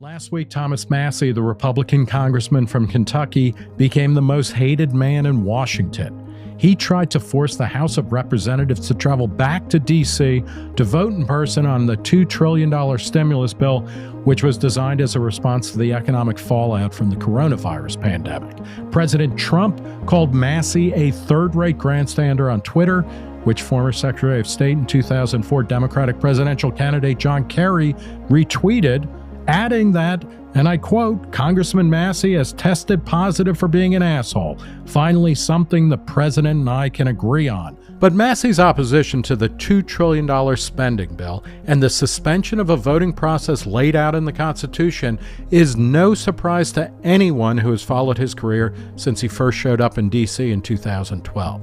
Last week, Thomas Massie, the Republican congressman from Kentucky, became the most hated man in Washington. He tried to force the House of Representatives to travel back to D.C. to vote in person on the $2 trillion stimulus bill, which was designed as a response to the economic fallout from the coronavirus pandemic. President Trump called Massie a third-rate grandstander on Twitter, which former Secretary of State and 2004 Democratic presidential candidate John Kerry retweeted, adding that, and I quote, "Congressman Massie has tested positive for being an asshole. Finally, something the president and I can agree on." But Massie's opposition to the $2 trillion spending bill and the suspension of a voting process laid out in the Constitution is no surprise to anyone who has followed his career since he first showed up in D.C. in 2012.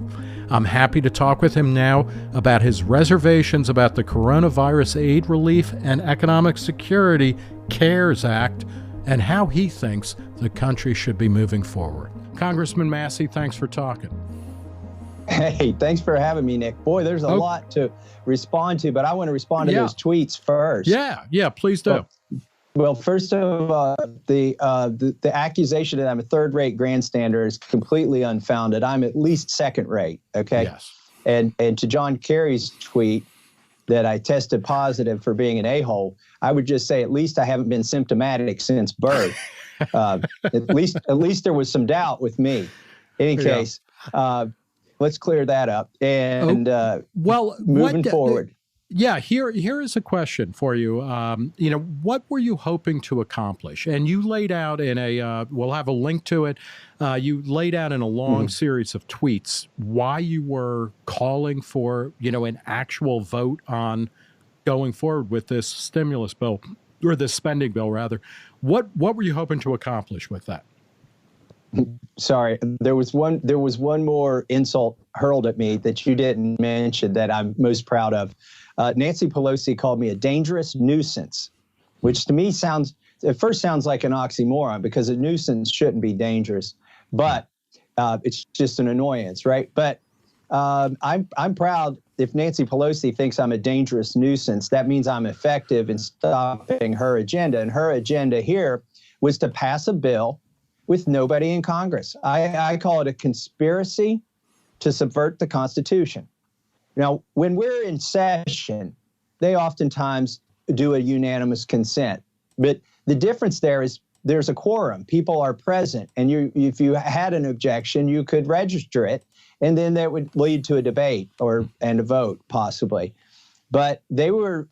I'm happy to talk with him now about his reservations about the Coronavirus Aid Relief and Economic Security CARES Act and how he thinks the country should be moving forward. Congressman Massie, thanks for talking. Hey, thanks for having me, Nick. Boy, there's a lot to respond to, but I want to respond to those tweets first. Yeah, please do. Well, first of all, the accusation that I'm a third-rate grandstander is completely unfounded. I'm at least second-rate, okay? Yes. And to John Kerry's tweet that I tested positive for being an a-hole, I would just say at least I haven't been symptomatic since birth. At least there was some doubt with me. In any case, let's clear that up. And moving forward. Yeah, here is a question for you. What were you hoping to accomplish? And you laid out in we'll have a link to it. You laid out in a long series of tweets why you were calling for, an actual vote on going forward with this stimulus bill, or this spending bill, rather. What were you hoping to accomplish with that? Sorry, there was one more insult hurled at me that you didn't mention that I'm most proud of. Nancy Pelosi called me a dangerous nuisance, which to me at first sounds like an oxymoron, because a nuisance shouldn't be dangerous, but it's just an annoyance, right? But I'm proud. If Nancy Pelosi thinks I'm a dangerous nuisance, that means I'm effective in stopping her agenda. And her agenda here was to pass a bill with nobody in Congress. I call it a conspiracy to subvert the Constitution. Now, when we're in session, they oftentimes do a unanimous consent. But the difference there is there's a quorum. People are present. And if you had an objection, you could register it. And then that would lead to a debate and a vote, possibly. But they were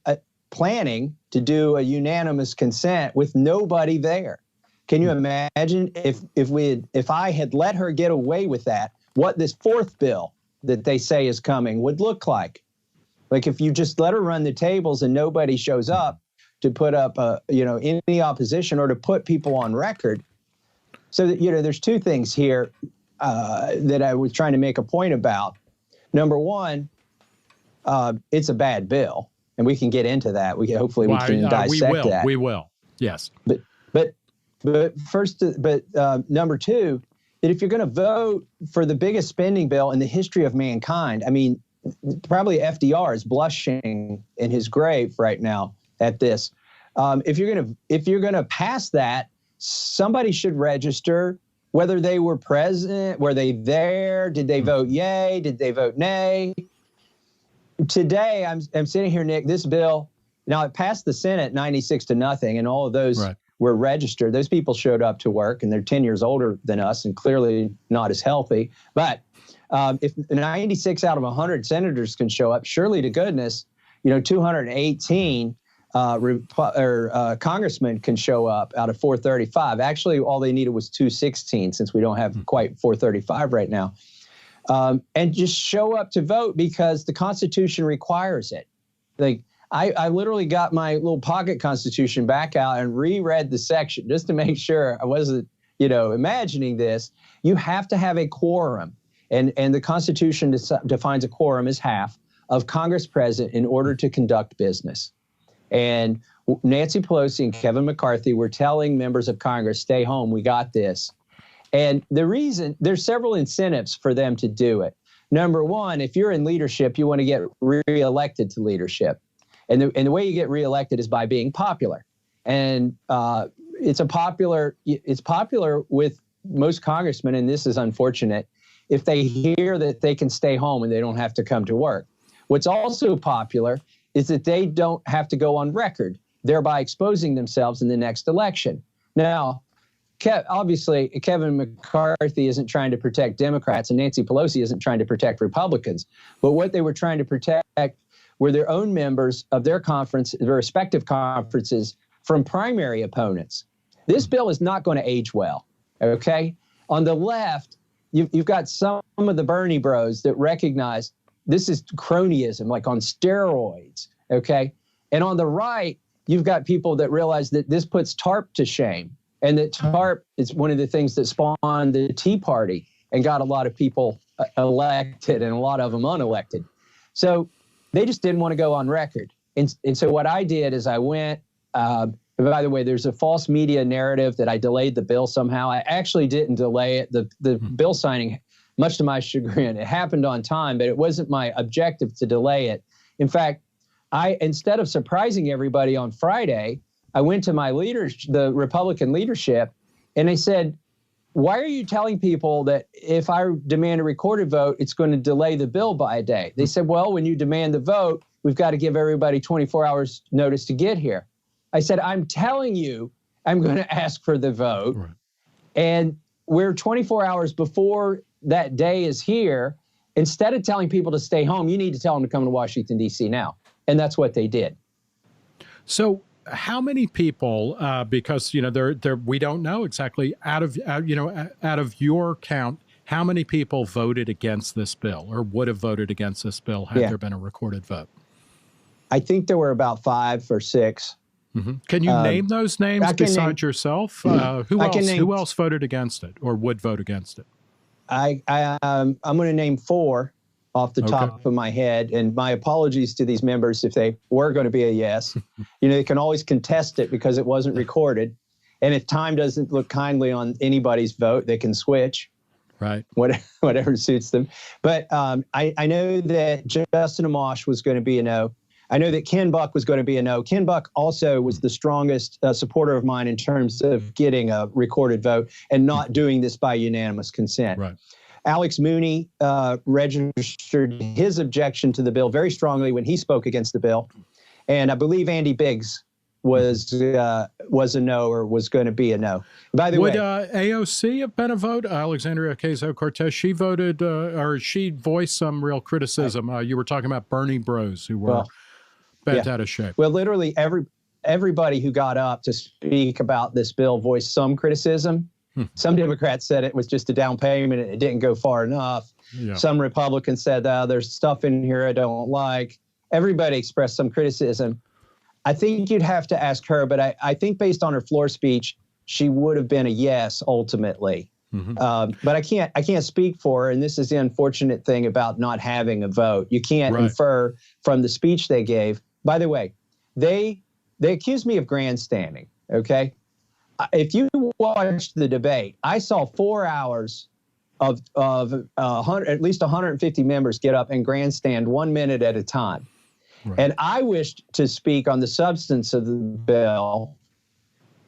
planning to do a unanimous consent with nobody there. Can you imagine if I had let her get away with that, what this fourth bill that they say is coming would look like? Like if you just let her run the tables and nobody shows up to put up any opposition or to put people on record. So that, there's two things here that I was trying to make a point about. Number one, it's a bad bill, and we can get into that. Hopefully we can dissect that. We will. Yes. But number two, that if you're going to vote for the biggest spending bill in the history of mankind, I mean, probably FDR is blushing in his grave right now at this. If you're going to pass that, somebody should register whether they were present, were they there, did they vote yay, did they vote nay? Today, I'm sitting here, Nick. This bill, now it passed the Senate 96-0, and all of those. Right. Were registered. Those people showed up to work, and they're 10 years older than us and clearly not as healthy. But if 96 out of 100 senators can show up, surely to goodness, 218 congressmen can show up out of 435. Actually, all they needed was 216, since we don't have quite 435 right now. And just show up to vote because the Constitution requires it. I literally got my little pocket Constitution back out and reread the section just to make sure I wasn't, imagining this. You have to have a quorum, and the Constitution defines a quorum as half of Congress present in order to conduct business. And Nancy Pelosi and Kevin McCarthy were telling members of Congress, stay home, we got this. And the reason, there's several incentives for them to do it. Number one, if you're in leadership, you want to get reelected to leadership. And the way you get reelected is by being popular. And it's popular with most congressmen, and this is unfortunate, if they hear that they can stay home and they don't have to come to work. What's also popular is that they don't have to go on record, thereby exposing themselves in the next election. Now, obviously, Kevin McCarthy isn't trying to protect Democrats, and Nancy Pelosi isn't trying to protect Republicans. But what they were trying to protect were their own members of their conference, their respective conferences, from primary opponents. This bill is not going to age well, okay? On the left, you've got some of the Bernie bros that recognize this is cronyism, like on steroids, okay? And on the right, you've got people that realize that this puts TARP to shame, and that TARP is one of the things that spawned the Tea Party and got a lot of people elected and a lot of them unelected. So they just didn't want to go on record. And so what I did is I went, by the way, there's a false media narrative that I delayed the bill somehow. I actually didn't delay it. The bill signing, much to my chagrin, it happened on time, but it wasn't my objective to delay it. In fact, instead of surprising everybody on Friday, I went to my leaders, the Republican leadership, and they said, why are you telling people that if I demand a recorded vote, it's going to delay the bill by a day? They said, well, when you demand the vote, we've got to give everybody 24 hours notice to get here. I said, I'm telling you, I'm going to ask for the vote. Right. And we're 24 hours before that day is here. Instead of telling people to stay home, you need to tell them to come to Washington, D.C. now. And that's what they did. So how many people, because, you know, we don't know exactly out of your count, how many people voted against this bill or would have voted against this bill had there been a recorded vote? I think there were about 5 or 6. Mm-hmm. Can you name those names besides yourself? Who else voted against it or would vote against it? I'm going to name 4 off the top of my head, and my apologies to these members if they were going to be a yes. You know, they can always contest it because it wasn't recorded, and if time doesn't look kindly on anybody's vote, they can switch. Right. Whatever suits them. But I know that Justin Amash was going to be a no. I know that Ken Buck was going to be a no. Ken Buck also was the strongest supporter of mine in terms of getting a recorded vote and not doing this by unanimous consent. Right. Alex Mooney registered his objection to the bill very strongly when he spoke against the bill. And I believe Andy Biggs was a no or was going to be a no. By the way, would AOC have been a vote? Alexandria Ocasio-Cortez, she voted or she voiced some real criticism. You were talking about Bernie bros who were bent out of shape. Well, literally everybody who got up to speak about this bill voiced some criticism. Some Democrats said it was just a down payment and it didn't go far enough. Yeah. Some Republicans said, there's stuff in here I don't like. Everybody expressed some criticism. I think you'd have to ask her, but I think based on her floor speech, she would have been a yes ultimately. Mm-hmm. But I can't speak for her, and this is the unfortunate thing about not having a vote. You can't infer from the speech they gave. By the way, they accused me of grandstanding, okay? If you watched the debate, I saw 4 hours of at least 150 members get up and grandstand 1 minute at a time. Right. And I wished to speak on the substance of the bill.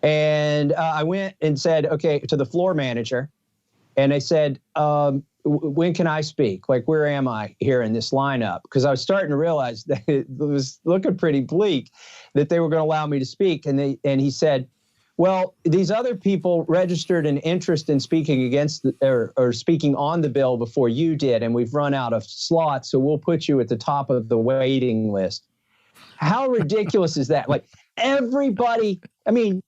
And I went and said, okay, to the floor manager. And they said, when can I speak? Like, where am I here in this lineup? Because I was starting to realize that it was looking pretty bleak that they were going to allow me to speak. And he said, well, these other people registered an interest in speaking against or speaking on the bill before you did, and we've run out of slots, so we'll put you at the top of the waiting list. How ridiculous is that? Like, everybody, I mean,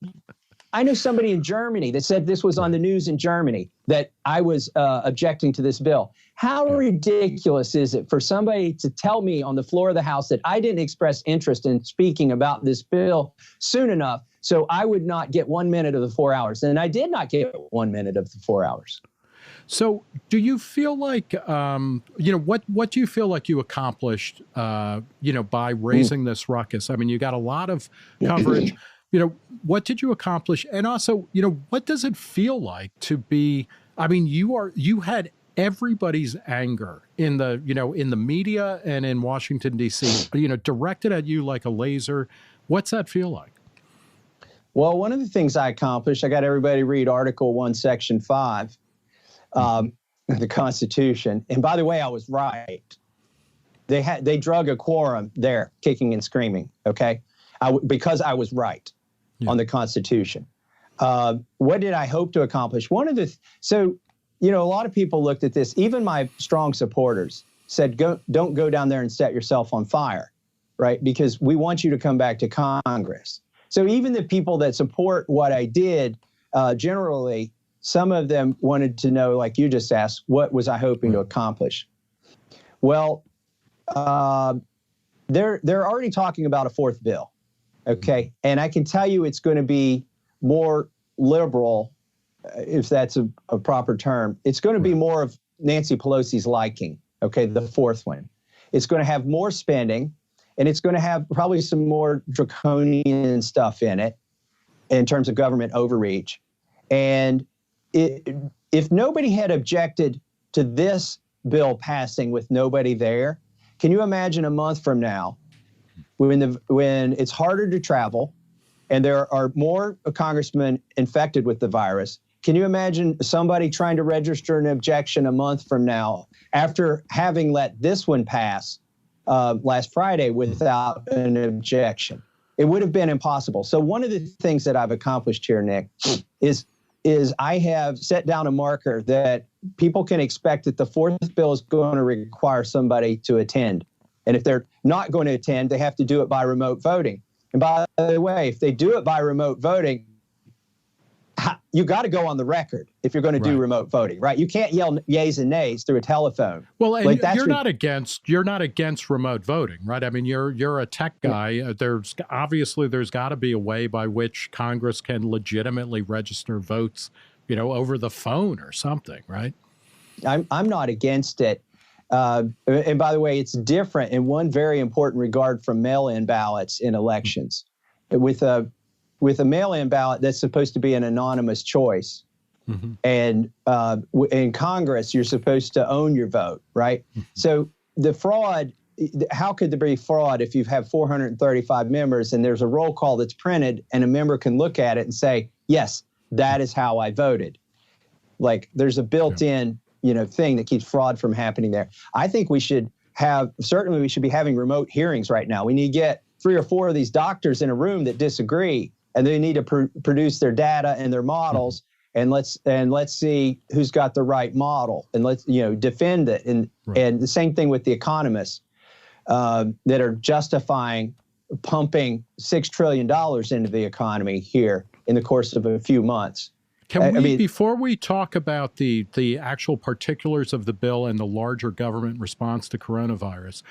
I know somebody in Germany that said this was on the news in Germany, that I was objecting to this bill. How ridiculous is it for somebody to tell me on the floor of the House that I didn't express interest in speaking about this bill soon enough so I would not get 1 minute of the 4 hours? And I did not get 1 minute of the 4 hours. So do you feel like, what do you feel like you accomplished, by raising this ruckus? I mean, you got a lot of coverage. What did you accomplish? And also, what does it feel like to be, I mean, you had everybody's anger in the media and in Washington, D.C., directed at you like a laser. What's that feel like? Well, one of the things I accomplished, I got everybody to read Article 1, Section 5 of the Constitution. And by the way, I was right. They drug a quorum there, kicking and screaming, okay? Because I was right on the Constitution. What did I hope to accomplish? So, a lot of people looked at this, even my strong supporters said, don't go down there and set yourself on fire, right? Because we want you to come back to Congress. So even the people that support what I did, generally, some of them wanted to know, like you just asked, what was I hoping to accomplish? Well, they're already talking about a fourth bill, okay? And I can tell you it's going to be more liberal, if that's a proper term. It's going to be more of Nancy Pelosi's liking, okay, the fourth one. It's going to have more spending, and it's going to have probably some more draconian stuff in it in terms of government overreach. And if nobody had objected to this bill passing with nobody there, can you imagine a month from now when it's harder to travel and there are more congressmen infected with the virus? Can you imagine somebody trying to register an objection a month from now after having let this one pass last Friday without an objection? It would have been impossible. So one of the things that I've accomplished here, Nick, is I have set down a marker that people can expect that the fourth bill is going to require somebody to attend. And if they're not going to attend, they have to do it by remote voting. And by the way, if they do it by remote voting, you got to go on the record if you're going to do remote voting, right? You can't yell yays and nays through a telephone. Well, and you're not against remote voting, right? I mean, you're a tech guy. There's got to be a way by which Congress can legitimately register votes, over the phone or something, right? I'm not against it. And by the way, it's different in one very important regard from mail-in ballots in elections. With a mail-in ballot, that's supposed to be an anonymous choice. Mm-hmm. And in Congress, you're supposed to own your vote, right? Mm-hmm. So the fraud, how could there be fraud if you have 435 members and there's a roll call that's printed and a member can look at it and say, yes, that is how I voted? Like there's a built-in, thing that keeps fraud from happening there. I think we should be having remote hearings right now. We need to get 3 or 4 of these doctors in a room that disagree, and they need to produce their data and their models, and let's see who's got the right model, and let's defend it. And the same thing with the economists that are justifying pumping $6 trillion into the economy here in the course of a few months. Before we talk about the actual particulars of the bill and the larger government response to coronavirus,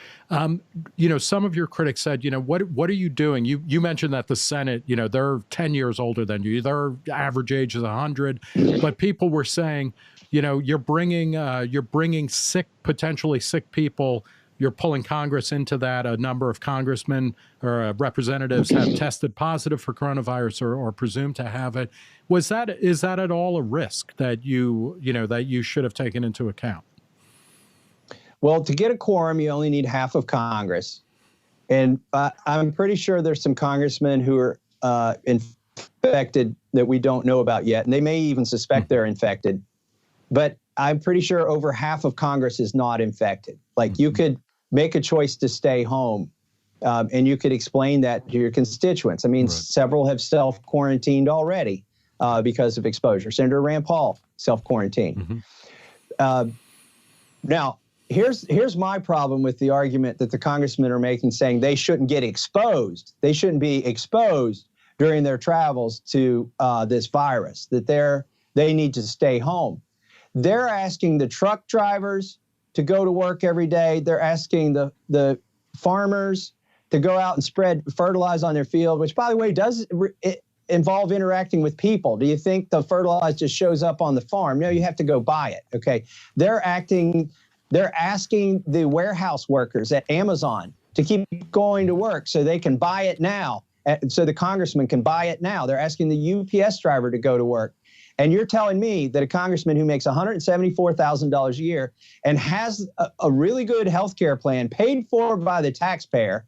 some of your critics said, what are you doing? You mentioned that the Senate, they're 10 years older than you. Their average age is 100, but people were saying, you're bringing potentially sick people. You're pulling Congress into that. A number of congressmen or representatives have tested positive for coronavirus or presumed to have it. Is that at all a risk that you should have taken into account? Well, to get a quorum, you only need half of Congress. And I'm pretty sure there's some congressmen who are infected that we don't know about yet. And they may even suspect they're infected. But I'm pretty sure over half of Congress is not infected. Like you could make a choice to stay home, and you could explain that to your constituents. I mean, several have self-quarantined already because of exposure. Senator Rand Paul self-quarantined. Now, here's my problem with the argument that the congressmen are making, saying they shouldn't get exposed. They shouldn't be exposed during their travels to this virus, that they need to stay home. They're asking the truck drivers to go to work every day. They're asking the farmers to go out and spread fertilizer on their field, which, by the way, does involve interacting with people. Do you think the fertilizer just shows up on the farm? No, you have to go buy it, okay? They're asking the warehouse workers at Amazon to keep going to work so they can buy it now, so the congressman can buy it now. They're asking the UPS driver to go to work. And you're telling me that a congressman who makes $174,000 a year and has a really good health care plan paid for by the taxpayer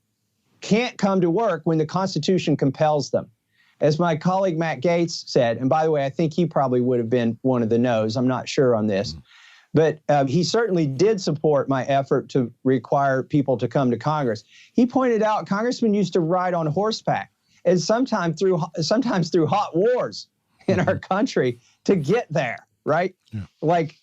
can't come to work when the Constitution compels them. as my colleague Matt Gaetz said, and by the way, I think he probably would have been one of the no's. I'm not sure on this. But he certainly did support my effort to require people to come to Congress. He pointed out congressmen used to ride on horseback, and sometimes through hot wars in our country to get there, right? Yeah. Like,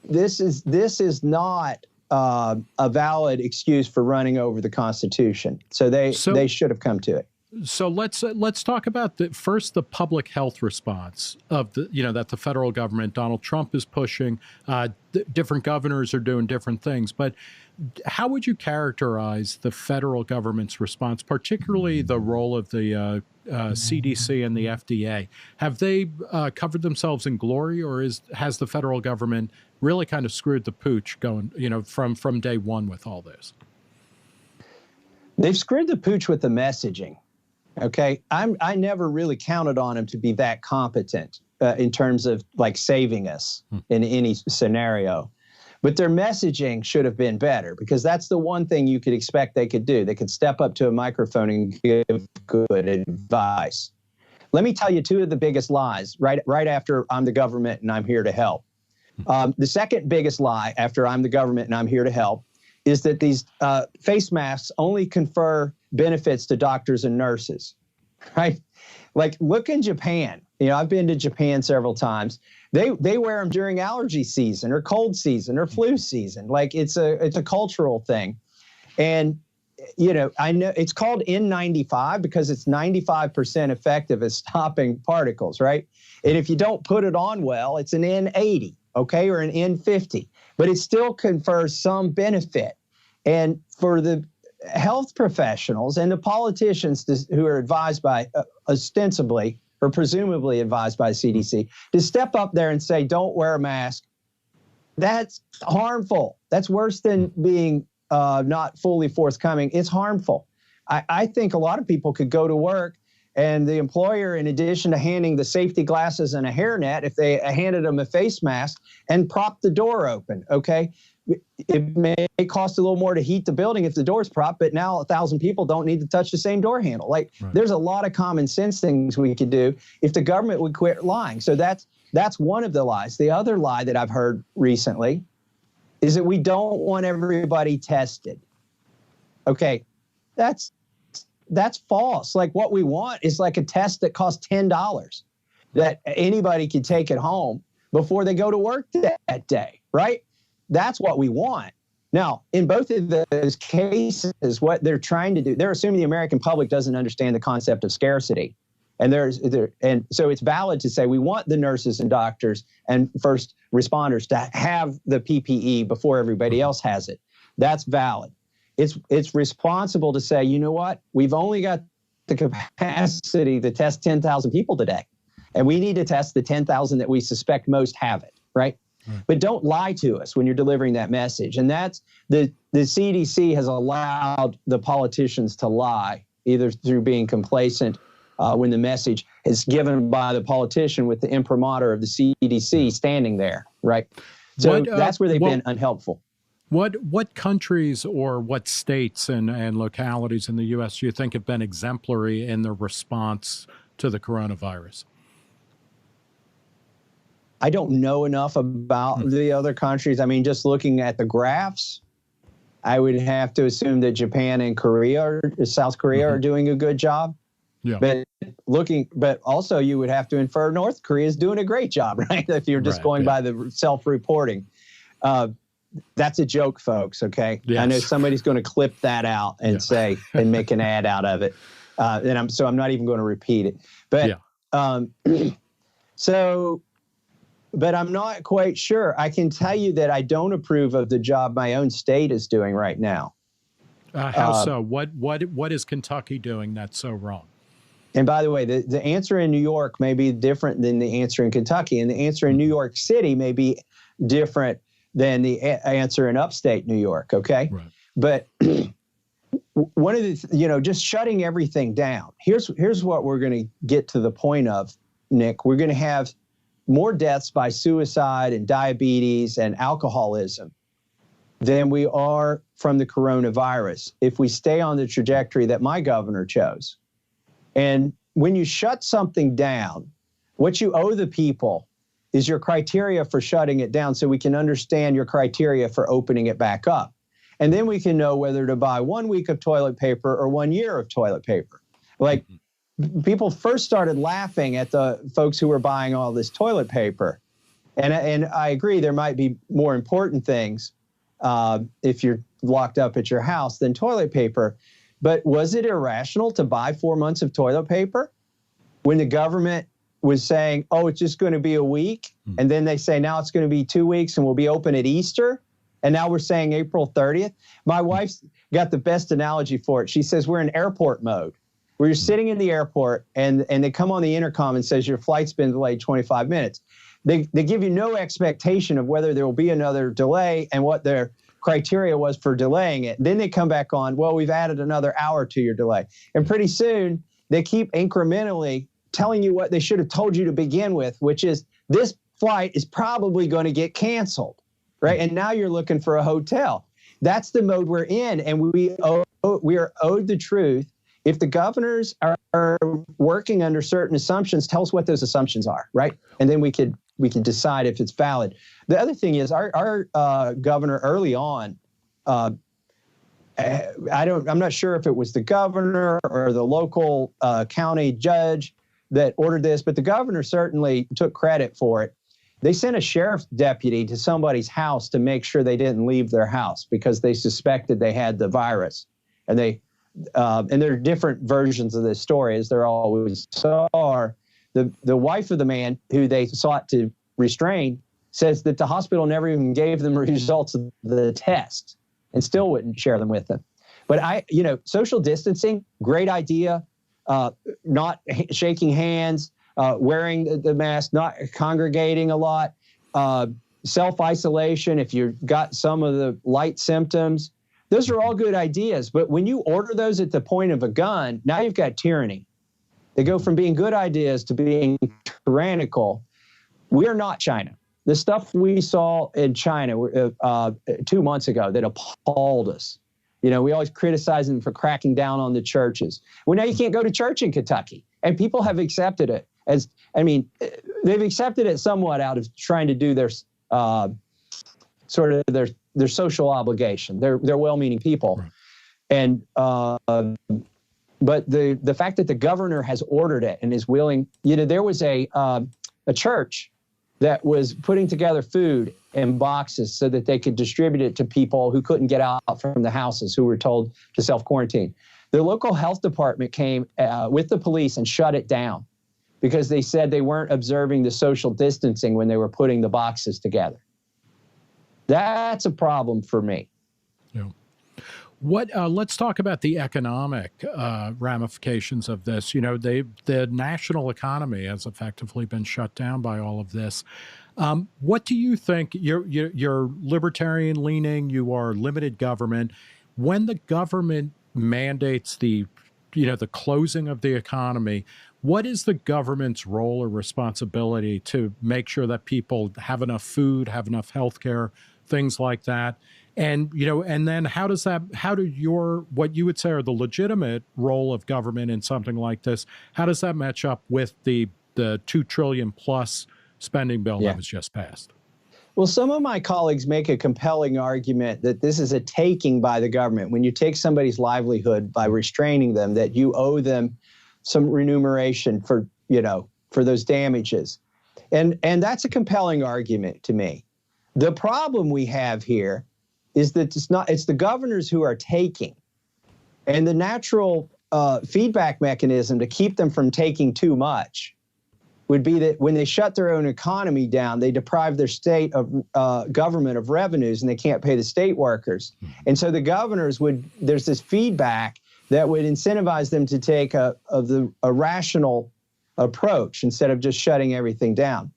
this is not a valid excuse for running over the Constitution. So they should have come to it. So let's talk about the public health response of that the federal government, Donald Trump is pushing. Different governors are doing different things, but how would you characterize the federal government's response, particularly the role of the CDC and the FDA? Have they covered themselves in glory, or has the federal government really kind of screwed the pooch going, from day one with all this? They've screwed the pooch with the messaging. Okay, I never really counted on him to be that competent in terms of like saving us in any scenario. But their messaging should have been better, because that's the one thing you could expect they could do. They could step up to a microphone and give good advice. Let me tell you two of the biggest lies right after I'm the government and I'm here to help. The second biggest lie after I'm the government and I'm here to help is that these face masks only confer benefits to doctors and nurses, right? Like, look in Japan. I've been to Japan several times. They wear them during allergy season or cold season or flu season. Like, it's a cultural thing. And, I know it's called N95 because it's 95% effective at stopping particles, right? And if you don't put it on well, it's an N80, okay, or an N50, but it still confers some benefit. And for the health professionals and the politicians who are advised by, ostensibly or presumably advised by CDC, to step up there and say, don't wear a mask, that's harmful. That's worse than being not fully forthcoming. It's harmful. I think a lot of people could go to work, and the employer, in addition to handing the safety glasses and a hairnet, if they handed them a face mask, and prop the door open, okay? It may cost a little more to heat the building if the door's propped, but now 1,000 people don't need to touch the same door handle. Like, There's a lot of common sense things we could do if the government would quit lying. So that's one of the lies. The other lie that I've heard recently is that we don't want everybody tested. Okay, that's false. Like, what we want is like a test that costs $10 that anybody could take at home before they go to work that day, right? That's what we want. Now, in both of those cases, what they're trying to do, they're assuming the American public doesn't understand the concept of scarcity. And so it's valid to say we want the nurses and doctors and first responders to have the PPE before everybody else has it. That's valid. It's responsible to say, you know what? We've only got the capacity to test 10,000 people today, and we need to test the 10,000 that we suspect most have it, right? But don't lie to us when you're delivering that message. And that's the CDC has allowed the politicians to lie, either through being complacent when the message is given by the politician with the imprimatur of the CDC standing there, right? So that's where they've been unhelpful. What countries or what states and localities in the U.S. do you think have been exemplary in the response to the coronavirus? I don't know enough about the other countries. I mean, just looking at the graphs, I would have to assume that Japan and South Korea are doing a good job. Yeah. But also you would have to infer North Korea is doing a great job, right? If you're just going by the self-reporting. That's a joke, folks, okay? Yes. I know somebody's going to clip that out and say, and make an ad out of it. So I'm not even going to repeat it. But but I'm not quite sure. I can tell you that I don't approve of the job my own state is doing right now. How so? What is Kentucky doing that's so wrong? And by the way, the answer in New York may be different than the answer in Kentucky, and the answer in New York City may be different than the answer in upstate New York, okay? Right. But one of the, just shutting everything down. Here's what we're going to get to the point of, Nick. We're going to have more deaths by suicide and diabetes and alcoholism than we are from the coronavirus if we stay on the trajectory that my governor chose. And when you shut something down, what you owe the people is your criteria for shutting it down, so we can understand your criteria for opening it back up. And then we can know whether to buy 1 week of toilet paper or 1 year of toilet paper. Like, people first started laughing at the folks who were buying all this toilet paper. And I agree, there might be more important things if you're locked up at your house than toilet paper. But was it irrational to buy 4 months of toilet paper when the government was saying, oh, it's just going to be a week? And then they say, now it's going to be 2 weeks and we'll be open at Easter. And now we're saying April 30th. My wife's got the best analogy for it. She says we're in airport mode, where you're sitting in the airport and they come on the intercom and says your flight's been delayed 25 minutes. They give you no expectation of whether there will be another delay and what their criteria was for delaying it. Then they come back on, well, we've added another hour to your delay. And pretty soon they keep incrementally telling you what they should have told you to begin with, which is this flight is probably going to get canceled, right? And now you're looking for a hotel. That's the mode we're in, and we are owed the truth. If the governors are working under certain assumptions, tell us what those assumptions are, right? And then we can decide if it's valid. The other thing is our governor early on, I'm not sure if it was the governor or the local county judge that ordered this, but the governor certainly took credit for it. They sent a sheriff's deputy to somebody's house to make sure they didn't leave their house because they suspected they had the virus. And there are different versions of this story, as there always are. The wife of the man who they sought to restrain says that the hospital never even gave them results of the test and still wouldn't share them with them. But social distancing, great idea. Not shaking hands, wearing the mask, not congregating a lot, self-isolation if you've got some of the light symptoms. Those are all good ideas. But when you order those at the point of a gun, now you've got tyranny. They go from being good ideas to being tyrannical. We're not China. The stuff we saw in China 2 months ago that appalled us. We always criticize them for cracking down on the churches. Well, now you can't go to church in Kentucky. And people have accepted it they've accepted it somewhat out of trying to do their sort of their social obligation. They're well-meaning people. Right. And but the fact that the governor has ordered it and is willing, there was a church that was putting together food in boxes so that they could distribute it to people who couldn't get out from the houses, who were told to self-quarantine. The local health department came with the police and shut it down because they said they weren't observing the social distancing when they were putting the boxes together. That's a problem for me. Yeah. Let's talk about the economic ramifications of this. The national economy has effectively been shut down by all of this. What do you think? You're libertarian leaning. You are limited government. When the government mandates the closing of the economy, what is the government's role or responsibility to make sure that people have enough food, have enough health care, things like that? And, and then how do what you would say are the legitimate role of government in something like this, how does that match up with the $2 trillion plus spending bill that was just passed? Well, some of my colleagues make a compelling argument that this is a taking by the government. When you take somebody's livelihood by restraining them, that you owe them some remuneration for those damages. And that's a compelling argument to me. The problem we have here is that it's the governors who are taking. And the natural feedback mechanism to keep them from taking too much would be that when they shut their own economy down, they deprive their state of government of revenues and they can't pay the state workers. And so the governors there's this feedback that would incentivize them to take a rational approach instead of just shutting everything down.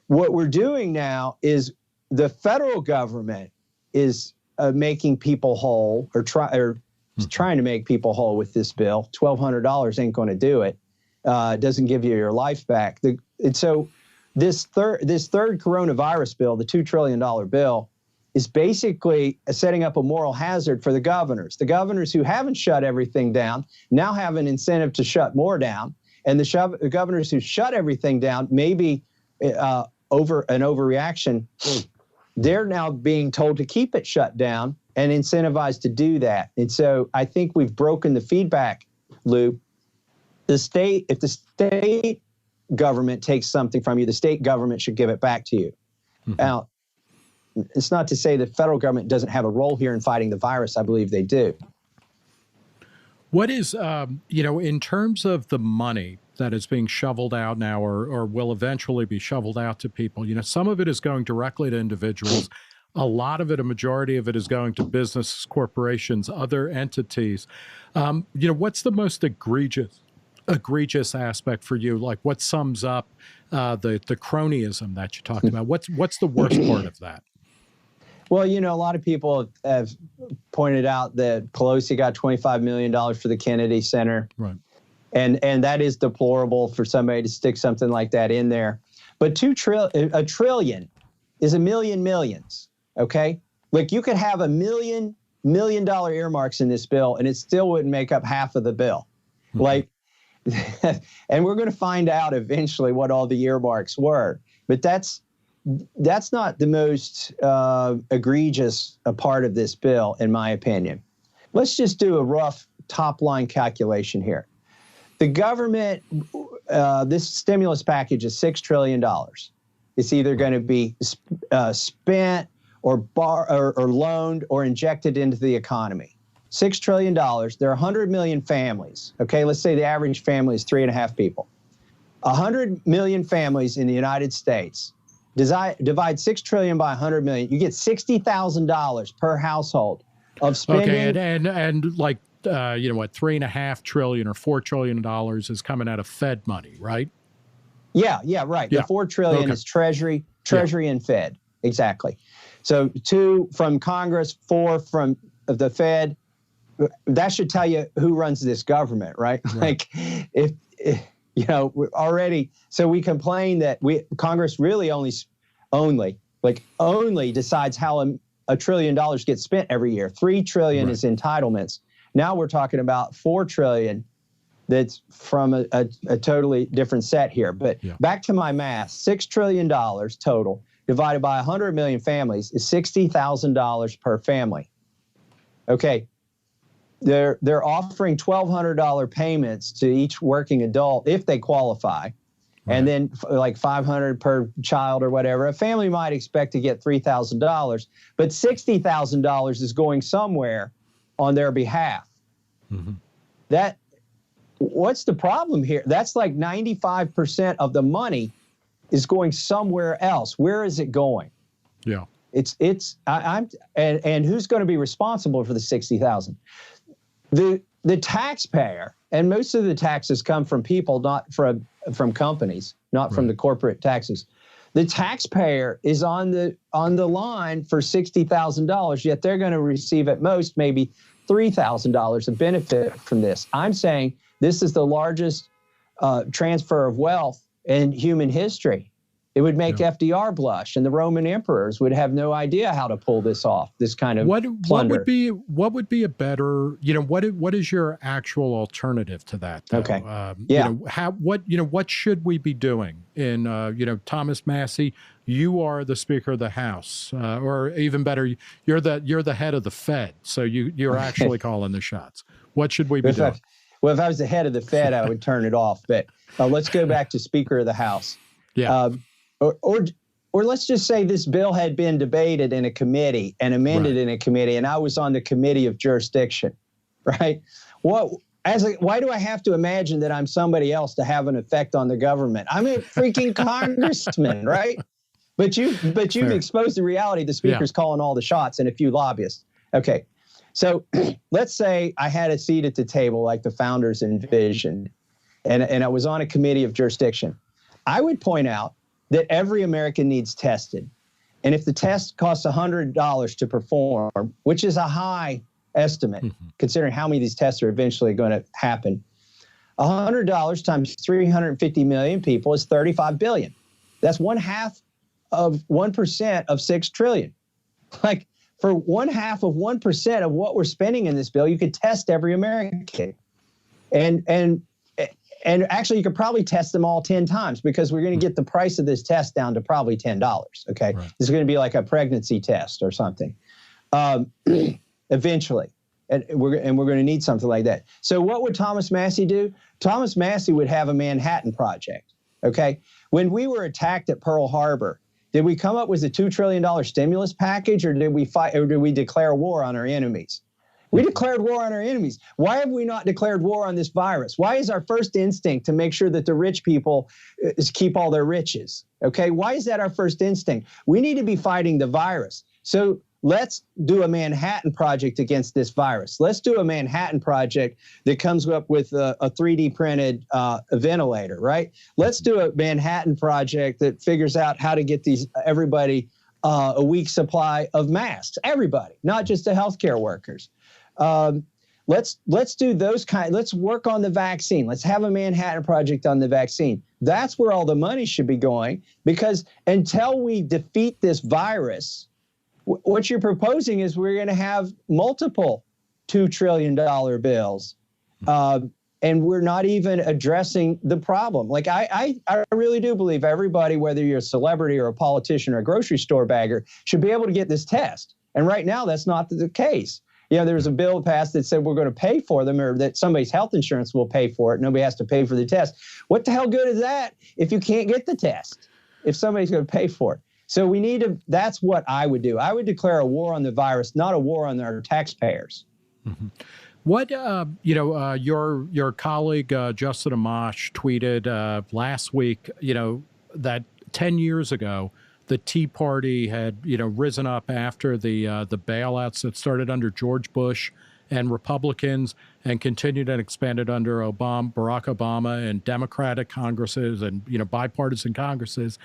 What we're doing now is the federal government is making people whole or trying to make people whole with this bill. $1,200 ain't going to do it. It doesn't give you your life back. And so this third coronavirus bill, the $2 trillion bill, is basically setting up a moral hazard for the governors. The governors who haven't shut everything down now have an incentive to shut more down. And the governors who shut everything down, maybe over an overreaction, they're now being told to keep it shut down and incentivized to do that. And so I think we've broken the feedback loop. If the state government takes something from you, the state government should give it back to you. Mm-hmm. Now, it's not to say the federal government doesn't have a role here in fighting the virus. I believe they do. What is, in terms of the money that is being shoveled out now or will eventually be shoveled out to people, some of it is going directly to individuals. A lot of it, a majority of it is going to businesses, corporations, other entities. What's the most egregious aspect for you? Like what sums up the cronyism that you talked about? What's the worst part of that? Well, a lot of people have pointed out that Pelosi got $25 million for the Kennedy Center. Right. And that is deplorable for somebody to stick something like that in there. But a trillion is a million millions, okay? Like you could have $1 million earmarks in this bill and it still wouldn't make up half of the bill. Mm-hmm. And we're going to find out eventually what all the earmarks were. But that's not the most egregious part of this bill, in my opinion. Let's just do a rough top-line calculation here. The government, this stimulus package is $6 trillion. It's either going to be spent or loaned or injected into the economy. $6 trillion. There are 100 million families. Okay, let's say the average family is 3.5 people. 100 million families in the United States. Divide $6 trillion by 100 million. You get $60,000 per household of spending. Okay, and like $3.5 trillion or $4 trillion is coming out of Fed money, right? Yeah, right. Yeah. The $4 trillion is Treasury and Fed, exactly. So 2 from Congress, 4 from the Fed. That should tell you who runs this government, right? Like, if already. So we complain that Congress really only decides how $1 trillion gets spent every year. $3 trillion is entitlements. Now we're talking about $4 trillion. That's from a totally different set here. But back to my math: $6 trillion total divided by 100 million families is $60,000 per family. Okay. They're offering $1,200 payments to each working adult if they qualify, and then like $500 per child or whatever. A family might expect to get $3,000, but $60,000 is going somewhere on their behalf. Mm-hmm. What's the problem here? That's like 95% of the money is going somewhere else. Where is it going? Yeah, and who's going to be responsible for the $60,000? The taxpayer, and most of the taxes come from people, not from companies, not from the corporate taxes. The taxpayer is on the line for $60,000, yet they're going to receive at most maybe $3,000 of benefit from this. I'm saying this is the largest transfer of wealth in human history. It would make FDR blush, and the Roman emperors would have no idea how to pull this off, this kind of plunder. What would be a better, what is your actual alternative to that, though? Okay. What should we be doing in, Thomas Massie, you are the Speaker of the House, or even better, you're the head of the Fed, so you're actually calling the shots. What should we be doing? If I was the head of the Fed, I would turn it off, but let's go back to Speaker of the House. Yeah. Or let's just say this bill had been debated in a committee and amended in a committee, and I was on the committee of jurisdiction, right? Why do I have to imagine that I'm somebody else to have an effect on the government? I'm a freaking congressman, right? But you've exposed the reality. The speaker's calling all the shots and a few lobbyists. Okay, so let's say I had a seat at the table like the founders envisioned, and I was on a committee of jurisdiction. I would point out that every American needs tested. And if the test costs $100 to perform, which is a high estimate, considering how many of these tests are eventually going to happen, $100 times 350 million people is 35 billion. That's 1/2 of 1% of 6 trillion. Like, for 1/2 of 1% of what we're spending in this bill, you could test every American. And And actually, you could probably test them all 10 times because we're going to get the price of this test down to probably $10. Okay. Right. It's going to be like a pregnancy test or something eventually. And we're going to need something like that. So what would Thomas Massie do? Thomas Massie would have a Manhattan Project. Okay. When we were attacked at Pearl Harbor, did we come up with a $2 trillion stimulus package, or did we fight, or did we declare war on our enemies? We declared war on our enemies. Why have we not declared war on this virus? Why is our first instinct to make sure that the rich people keep all their riches? Okay, why is that our first instinct? We need to be fighting the virus. So let's do a Manhattan Project against this virus. Let's do a Manhattan Project that comes up with a 3D printed ventilator, right? Let's do a Manhattan Project that figures out how to get everybody a week's supply of masks. Everybody, not just the healthcare workers. Let's do those let's work on the vaccine. Let's have a Manhattan Project on the vaccine. That's where all the money should be going, because until we defeat this virus, what you're proposing is we're going to have multiple $2 trillion bills. And we're not even addressing the problem. Like I really do believe everybody, whether you're a celebrity or a politician or a grocery store bagger, should be able to get this test. And right now, that's not the case. You know, there was a bill passed that said we're going to pay for them, or that somebody's health insurance will pay for it. Nobody has to pay for the test. What the hell good is that if you can't get the test, if somebody's going to pay for it? So we need to, that's what I would do. I would declare a war on the virus, not a war on our taxpayers. Mm-hmm. What, your colleague, Justin Amash, tweeted last week, that 10 years ago, the Tea Party had, risen up after the bailouts that started under George Bush and Republicans and continued and expanded under Barack Obama and Democratic Congresses and, bipartisan Congresses.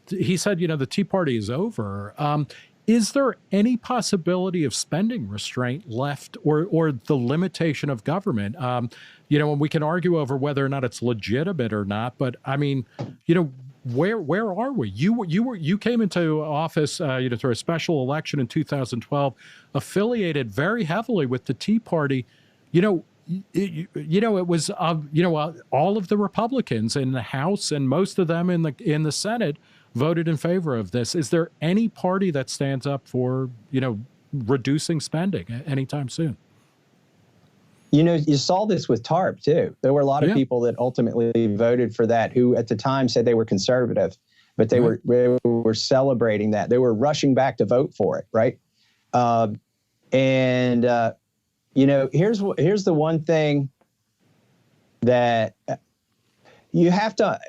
He said, the Tea Party is over. Is there any possibility of spending restraint left, or the limitation of government? And we can argue over whether or not it's legitimate or not, but I mean, where are we? You came into office, through a special election in 2012, affiliated very heavily with the Tea Party. It was all of the Republicans in the House and most of them in the Senate voted in favor of this. Is there any party that stands up for, reducing spending anytime soon? You saw this with TARP, too. There were a lot of people that ultimately voted for that who at the time said they were conservative, but they were celebrating that. They were rushing back to vote for it, right? Here's the one thing that you have to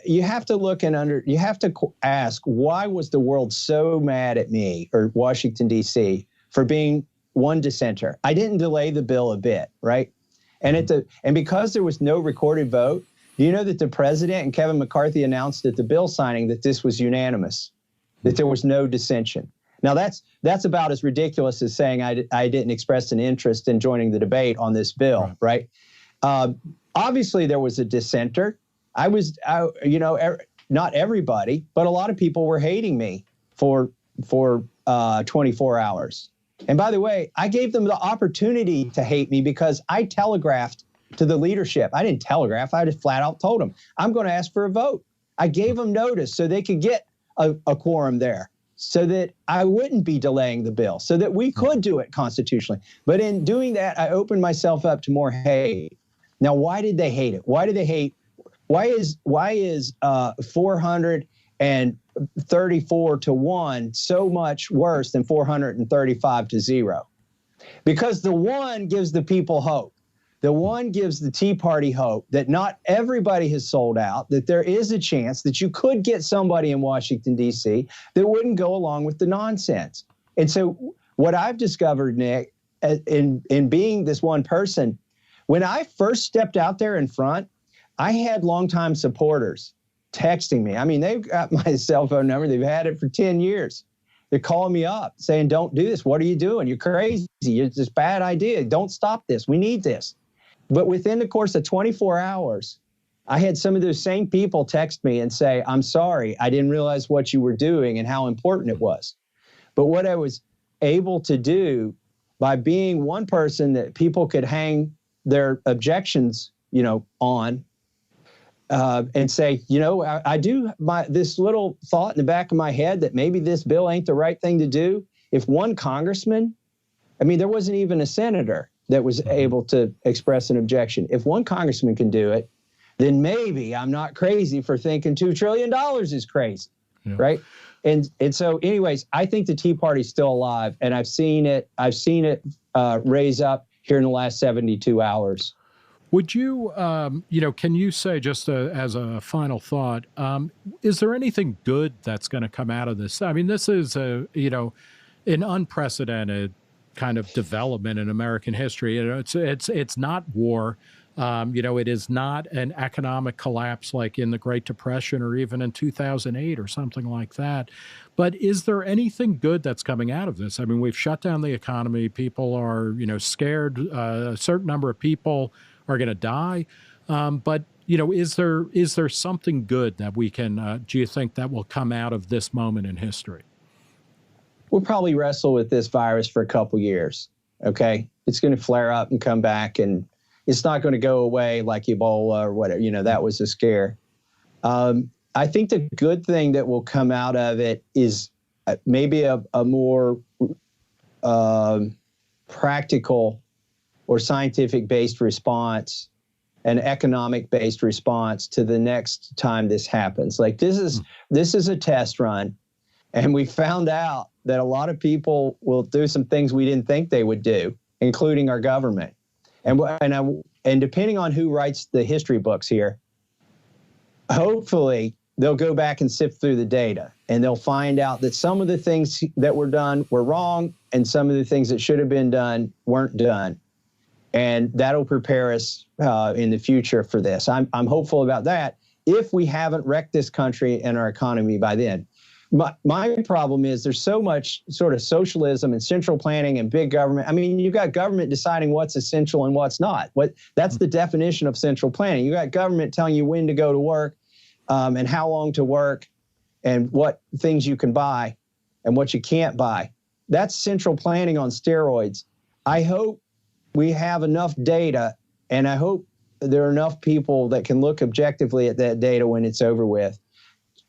look and you have to ask, why was the world so mad at me, or Washington, D.C., for being one dissenter? I didn't delay the bill a bit, right? And because there was no recorded vote, do you know that the president and Kevin McCarthy announced at the bill signing that this was unanimous, that there was no dissension? Now that's about as ridiculous as saying I didn't express an interest in joining the debate on this bill, right? Obviously there was a dissenter. Not everybody, but a lot of people were hating me for 24 hours. And by the way, I gave them the opportunity to hate me because I telegraphed to the leadership. I didn't telegraph. I just flat out told them, I'm going to ask for a vote. I gave them notice so they could get a quorum there, so that I wouldn't be delaying the bill, so that we could do it constitutionally. But in doing that, I opened myself up to more hate. Now, why did they hate it? Why did they hate? Why is 434 to 1 so much worse than 435 to 0? Because the one gives the people hope. The one gives the Tea Party hope that not everybody has sold out, that there is a chance that you could get somebody in Washington, D.C. that wouldn't go along with the nonsense. And so what I've discovered, Nick, in being this one person, when I first stepped out there in front, I had longtime supporters texting me. I mean, they've got my cell phone number. They've had it for 10 years. They're calling me up saying, don't do this. What are you doing? You're crazy. It's this bad idea. Don't stop this. We need this. But within the course of 24 hours, I had some of those same people text me and say, I'm sorry. I didn't realize what you were doing and how important it was. But what I was able to do by being one person that people could hang their objections, on, and say, you know, I do this little thought in the back of my head that maybe this bill ain't the right thing to do. If one congressman, I mean, there wasn't even a senator that was able to express an objection. If one congressman can do it, then maybe I'm not crazy for thinking $2 trillion is crazy, right? And so, anyways, I think the Tea Party's still alive, and I've seen it raise up here in the last 72 hours. Would you, can you say, just as a final thought, is there anything good that's going to come out of this? I mean, this is an unprecedented kind of development in American history. It's not war. It is not an economic collapse like in the Great Depression or even in 2008 or something like that. But is there anything good that's coming out of this? I mean, we've shut down the economy. People are, scared. A certain number of people are going to die. But, is there something good that we can, do you think that will come out of this moment in history? We'll probably wrestle with this virus for a couple years, okay? It's going to flare up and come back, and it's not going to go away like Ebola or whatever. That was a scare. I think the good thing that will come out of it is maybe a more practical or scientific-based response, an economic-based response to the next time this happens. Like this is a test run, and we found out that a lot of people will do some things we didn't think they would do, including our government. And depending on who writes the history books here, hopefully they'll go back and sift through the data, and they'll find out that some of the things that were done were wrong, and some of the things that should have been done weren't done. And that'll prepare us in the future for this. I'm hopeful about that if we haven't wrecked this country and our economy by then. My problem is there's so much sort of socialism and central planning and big government. I mean, you've got government deciding what's essential and what's not. That's the definition of central planning. You got government telling you when to go to work and how long to work and what things you can buy and what you can't buy. That's central planning on steroids. I hope we have enough data, and I hope there are enough people that can look objectively at that data when it's over with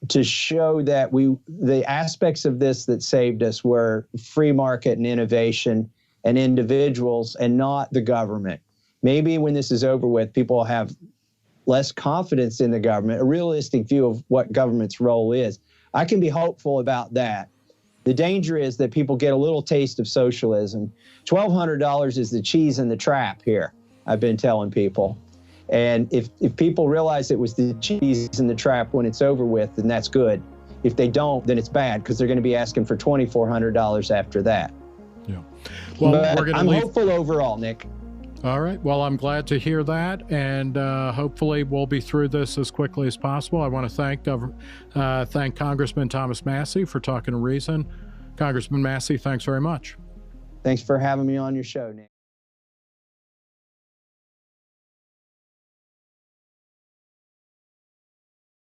to show that the aspects of this that saved us were free market and innovation and individuals and not the government. Maybe when this is over with, people will have less confidence in the government, a realistic view of what government's role is. I can be hopeful about that. The danger is that people get a little taste of socialism. $1,200 is the cheese in the trap here, I've been telling people. And if people realize it was the cheese in the trap when it's over with, then that's good. If they don't, then it's bad, because they're going to be asking for $2,400 after that. Yeah. Well, I'm hopeful overall, Nick. All right. Well, I'm glad to hear that, and hopefully we'll be through this as quickly as possible. I want to thank Congressman Thomas Massie for talking to Reason. Congressman Massie, thanks very much. Thanks for having me on your show, Nick.